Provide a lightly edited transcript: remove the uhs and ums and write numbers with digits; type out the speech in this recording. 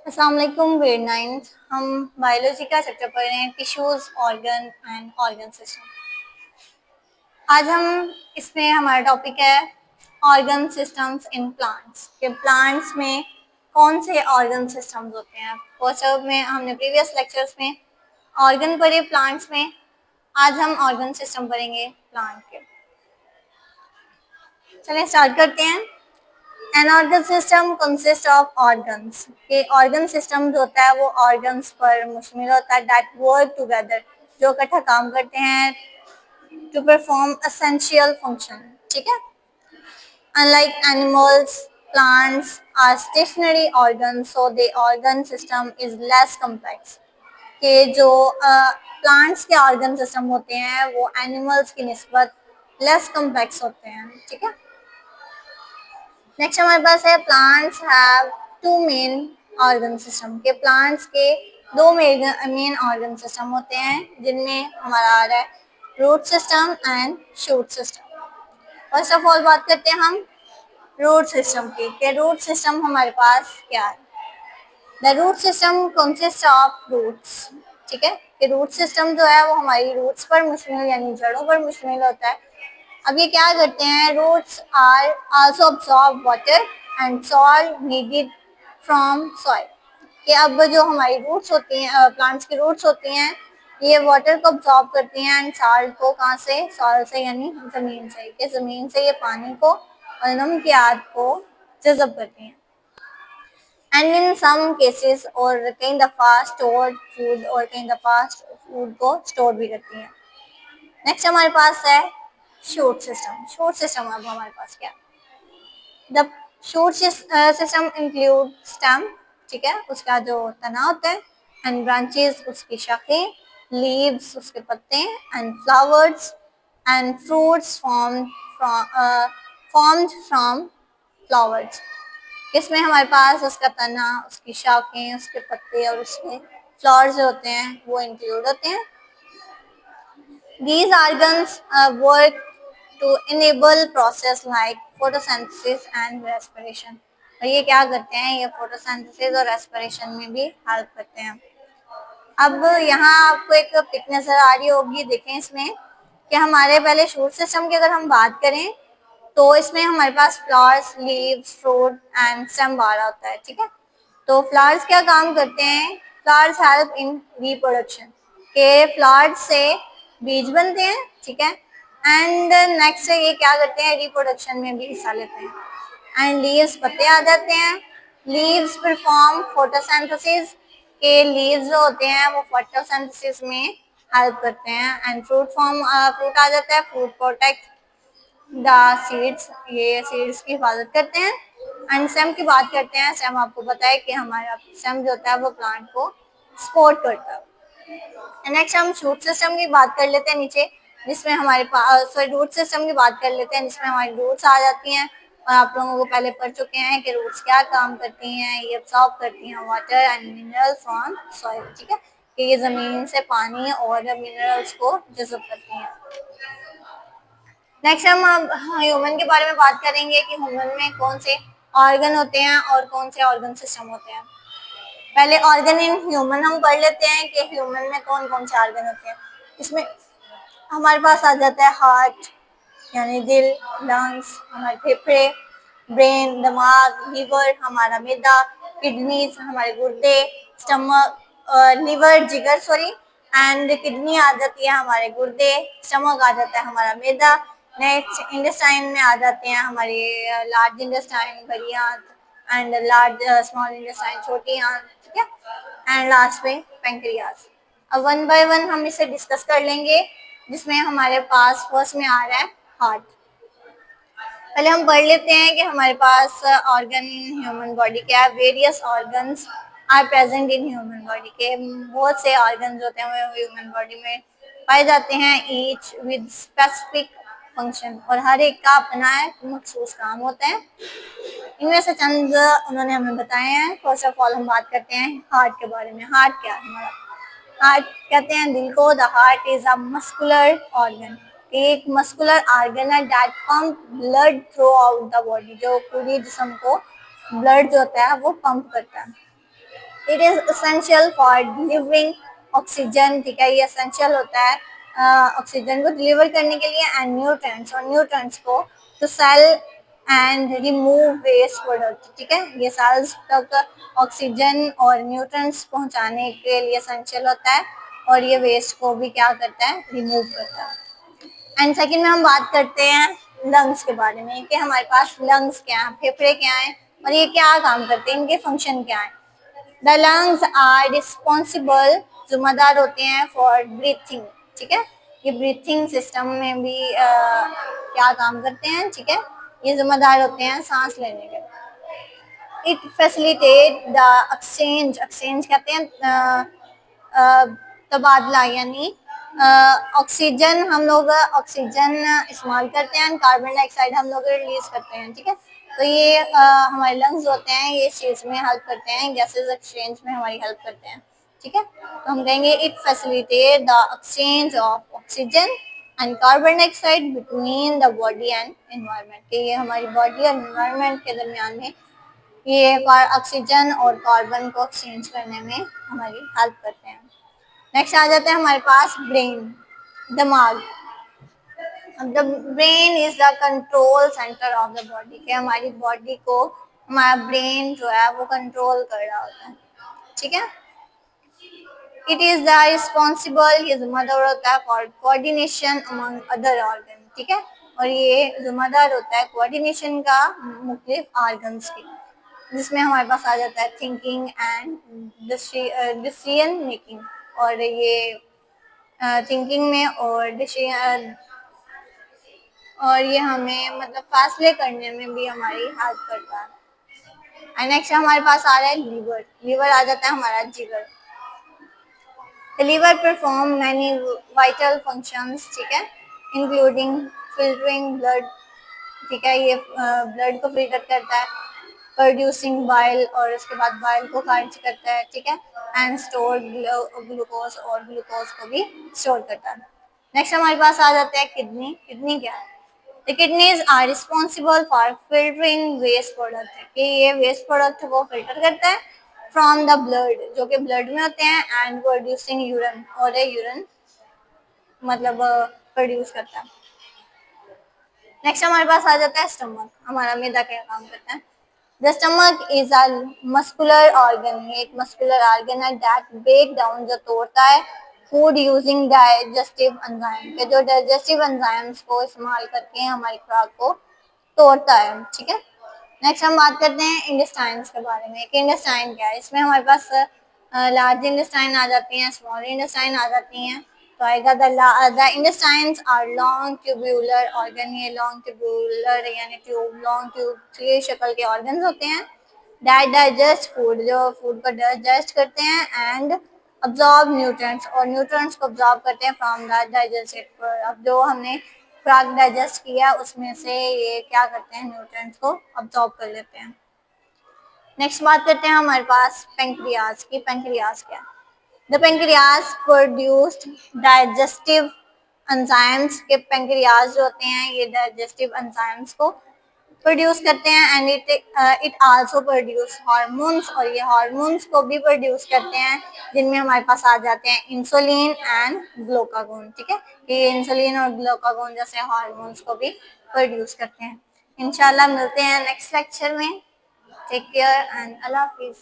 अस्सलाम वालेकुम ग्रेड 9 हम बायोलॉजी का चैप्टर पढ़ रहे हैं tissues organ and organ system. आज हम इसमें हमारा टॉपिक है ऑर्गन सिस्टम्स इन प्लांट्स के प्लांट्स में कौन से ऑर्गन सिस्टम्स होते हैं। फर्स्ट में हमने प्रीवियस लेक्चर्स में ऑर्गन पढ़े प्लांट्स में, आज हम ऑर्गन सिस्टम पढ़ेंगे प्लांट के। चलिए स्टार्ट करते हैं। An organ system consist of organs. ये ऑर्गन सिस्टम जो होता है वो ऑर्गन्स पर मुश्तमिल होता है दैट वर्क टुगेदर, जो इकट्ठा काम करते हैं टू परफॉर्म एसेंशियल फंक्शन। ठीक है। Unlike animals, plants are stationary organ, so the organ system is less complex. के जो प्लांट्स के ऑर्गन सिस्टम होते हैं वो एनिमल्स की निस्बत लेस कम्प्लेक्स होते हैं। ठीक है। नेक्स्ट हमारे पास है plants have two main organ system. के प्लांट्स के दो मेन ऑर्गन सिस्टम होते हैं जिनमें हमारा आ रहा है root system and shoot system. First of all बात करते हैं हम रूट सिस्टम की के रूट सिस्टम हमारे पास क्या है। The root system consist of roots. ठीक है। कि रूट सिस्टम जो है वो हमारी रूट्स पर मुश्तमिल यानी जड़ों पर मुश्तमिल होता है। अब ये क्या करते हैं, roots are also absorb water and soil needed from soil. कि अब जो हमारी रूट्स होती हैं, प्लांट्स की रूट्स होती हैं, ये वाटर को अब्सॉर्ब करती हैं एंड सॉइल को कहाँ से, सॉइल से यानी जमीन से, कि जमीन से ये पानी को और नमकियात को जज़ब करती हैं। एंड इन सम केसेस और कई दफ़ा स्टोर्ड फूड और कई दफ़ा फूड को स्टोर भी करती हैं। नेक्स्ट हमारे पास है शूट सिस्टम। शूट सिस्टम अब हमारे पास क्या है, the shoot system include stem. ठीक है, उसका जो तना होता है, एंड ब्रांचेस उसकी शाखें, लीव्स उसके पत्ते, and flowers and fruits formed from flowers. इसमें हमारे पास उसका तना, उसकी शाखें, उसके पत्ते और उसके फ्लावर्स जो होते हैं वो इंक्लूड होते हैं। These organs work to enable process like photosynthesis and respiration। और ये क्या करते हैं, ये photosynthesis और respiration में भी हेल्प करते हैं। अब यहाँ आपको एक पिक नजर आ रही होगी, देखें इसमें कि हमारे पहले शूट सिस्टम की अगर हम बात करें तो इसमें हमारे पास flowers, leaves, fruit and stem वाला होता है। ठीक है। तो फ्लावर्स क्या काम करते हैं, फ्लावर्स हेल्प इन रिप्रोडक्शन। के फ्लावर्स से बीज बनते हैं। ठीक है। एंड नेक्स्ट ये क्या करते हैं, रिप्रोडक्शन में भी हिस्सा लेते हैं। एंड लीव्स, पत्ते आ जाते हैं। Leaves perform photosynthesis. के लीव्स जो होते हैं वो फोटोसिंथेसिस में हेल्प करते हैं। एंड फ्रूट आ जाता है। फ्रूट प्रोटेक्ट द सीड्स, ये सीड्स की हिफाजत करते हैं। एंड स्टेम की बात करते हैं, स्टेम आपको पता है कि हमारा स्टेम जो होता है वो प्लांट को सपोर्ट करता है। नेक्स्ट हम शूट सिस्टम की बात कर लेते हैं नीचे, जिसमें हमारे पास रूट सिस्टम की बात कर लेते हैं जिसमें हमारी रूट्स आ जाती हैं। और आप लोगों को पहले पढ़ चुके हैं कि रूट्स क्या काम करती हैं, ये अब्सॉर्ब करती हैं water and mineral from soil. ठीक है, कि ये जमीन से पानी और मिनरल्स को जज़ब करती हैं। नेक्स्ट हम अब ह्यूमन के बारे में बात करेंगे कि ह्यूमन में कौन से ऑर्गन होते हैं और कौन से ऑर्गन सिस्टम होते हैं। पहले ऑर्गन इन ह्यूमन हम पढ़ लेते हैं कि ह्यूमन में कौन कौन से ऑर्गन होते हैं। इसमें हमारे पास आ जाता है हार्ट यानी दिल, लंग्स हमारे फेफड़े, ब्रेन दिमाग, लीवर हमारा मैदा, किडनीज हमारे गुर्दे, स्टमक, लिवर जिगर सॉरी, एंड किडनी आ जाती है हमारे गुर्दे, स्टमक आ जाता है हमारा मैदा। नेक्स्ट इंटेस्टाइन में आ जाते हैं हमारे लार्ज इंटेस्टाइन, बड़ी आंत, एंड लार्ज स्मॉल इंटेस्टाइन, छोटी आंत। ठीक है। एंड लास्ट में पेंक्रियाज। अब वन बाय वन हम इसे डिस्कस कर लेंगे, जिसमें हमारे पास फर्स्ट में आ रहा है हार्ट। पहले हम पढ़ लेते हैं कि हमारे पास ऑर्गन इन ह्यूमन बॉडी क्या है। Various organs are present in human body. के बहुत से ऑर्गन होते हैं वो ह्यूमन बॉडी में पाए जाते हैं, ईच विद स्पेसिफिक फंक्शन, और हर एक का अपना एक मखसूस काम होता है। इनमें से चंद उन्होंने हमें बताए हैं। फर्स्ट ऑफ ऑल हम बात करते हैं हार्ट के बारे में। हार्ट क्या है हमारा, हार्ट कहते हैं दिल को। The heart is a muscular organ, एक मस्कुलर ऑर्गन है that pump blood through out the body, जो पूरी जिस्म को ब्लड जो होता है वो पंप करता है। It is essential for delivering oxygen, ठीक है, ये एसेंशियल होता है ऑक्सीजन को डिलीवर करने के लिए, एंड न्यूट्रिएंट्स और न्यूट्रिएंट्स को to cell and remove waste product, ठीक है, ये सेल्स तक ऑक्सीजन और न्यूट्रिएंट्स पहुंचाने के लिए एसेंशियल होता है, और ये वेस्ट को भी क्या करता है, रिमूव करता है। एंड सेकंड में हम बात करते हैं लंग्स के बारे में कि हमारे पास लंग्स क्या है, फेफड़े क्या है, और ये क्या काम करते हैं, इनके फंक्शन क्या है। द लंग्स आर रिस्पॉन्सिबल, जिम्मेदार होते हैं फॉर ब्रीथिंग, ठीक है, ये ब्रीथिंग सिस्टम में भी क्या काम करते हैं, ठीक है, ये जिम्मेदार होते हैं सांस लेने के। It facilitate the exchange, exchange कहते हैं तबादला, यानी ऑक्सीजन, हम लोग ऑक्सीजन इस्तेमाल करते हैं, कार्बन डाइऑक्साइड हम लोग रिलीज करते हैं, ठीक है, तो ये हमारे लंग्स होते हैं, ये इस चीज में हेल्प करते हैं, गैसेस एक्सचेंज में हमारी हेल्प करते हैं, ठीक है, तो हम कहेंगे it facilitate the exchange of oxygen and carbon dioxide between the body and environment, कि ये हमारी बॉडी और एनवायरनमेंट के दरमियान में ये ऑक्सीजन और कार्बन को एक्सचेंज करने में हमारी हेल्प करते हैं। नेक्स्ट आ जाते हैं हमारे पास ब्रेन, दिमाग। The brain is the control centre of the body, के हमारी बॉडी को हमारा ब्रेन जो है वो कंट्रोल कर रहा होता है, ठीक है। इट इज द रिस्पॉन्सिबल, ये जिम्मेदार होता है for coordination among other organ, ठीक है, और ये जिम्मेदार होता है कोऑर्डिनेशन का मुख्तलिफ ऑर्गन्स की, जिसमें हमारे पास आ जाता है थिंकिंग एंड डिसीजन मेकिंग, और ये थिंकिंग में और डिसीजन, और ये हमें मतलब फासले करने में भी हमारी हेल्प करता है। एंड नेक्स्ट हमारे पास आ रहा है लीवर, लीवर आ जाता है हमारा जिगर। The liver perform many vital functions, ठीक है, including filtering blood, ठीक है, ये ब्लड को फिल्टर करता है, प्रोड्यूसिंग बाइल, और उसके बाद बाइल को खारिज करता है, ठीक है, एंड स्टोर ग्लूकोज, और ग्लूकोज को भी स्टोर करता है। नेक्स्ट हमारे पास आ जाता है किडनी, किडनी क्या है। The kidneys are responsible for filtering waste product, कि ये वेस्ट प्रोडक्ट को फिल्टर करता है फ्रॉम द ब्लड, जो कि ब्लड में होते हैं, एंड प्रोड्यूसिंग यूरिन, और यूरिन मतलब प्रोड्यूस करता है। नेक्स्ट हमारे पास आ जाता है स्टमक, हमारा मैदा क्या काम करता है। The stomach is a muscular organ, ये एक मस्कुलर ऑर्गन है दैट ब्रेक डाउन, जो तोड़ता है फूड यूजिंग डाइजेस्टिव एंजाइम, के जो डाइजेस्टिव एंजाइम्स को इस्तेमाल करके हमारी खुराक को तोड़ता है, ठीक है। नेक्स्ट हम बात करते हैं इंटेस्टाइन्स के बारे में कि इंटेस्टाइन क्या है। इसमें हमारे पास लार्ज इंटेस्टाइन आ जाती हैं, स्मॉल इंटेस्टाइन आ जाती हैं, तो आएगा the intestines are long tubular organ, ये लॉन्ग ट्यूब्यूलर यानी ट्यूब, लॉन्ग ट्यूब की शक्ल के ऑर्गन्स होते हैं, दैट डाइजेस्ट फूड, जो फूड को डाइजेस्ट करते हैं, एंड अब्जॉर्ब न्यूट्रिएंट्स, और न्यूट्रिएंट्स को अब्जॉर्ब करते हैं फ्रॉम द डाइजेस्टेड, अब जो हमने खुराक डाइजेस्ट किया उसमें से ये क्या करते हैं, न्यूट्रिएंट्स को अब्जॉर्ब कर लेते हैं। नेक्स्ट बात करते हैं हमारे पास पेंक्रियाज की, पेंक्रियाज क्या है। The pancreas produced digestive enzymes, के पेंक्रियाज जो होते हैं ये डाइजेस्टिव एंजाइम्स को प्रोड्यूस करते हैं, and it also produce hormones, और ये हार्मोन्स को भी प्रोड्यूस करते हैं, जिनमें हमारे पास आ जाते हैं इंसुलिन एंड ग्लूकागोन, ठीक है, ये इंसुलिन और ग्लूकागोन जैसे हार्मोन्स को भी प्रोड्यूस करते हैं। इंशाल्लाह मिलते हैं नेक्स्ट लेक्चर में। टेक केयर एंड अल्लाह हाफिज।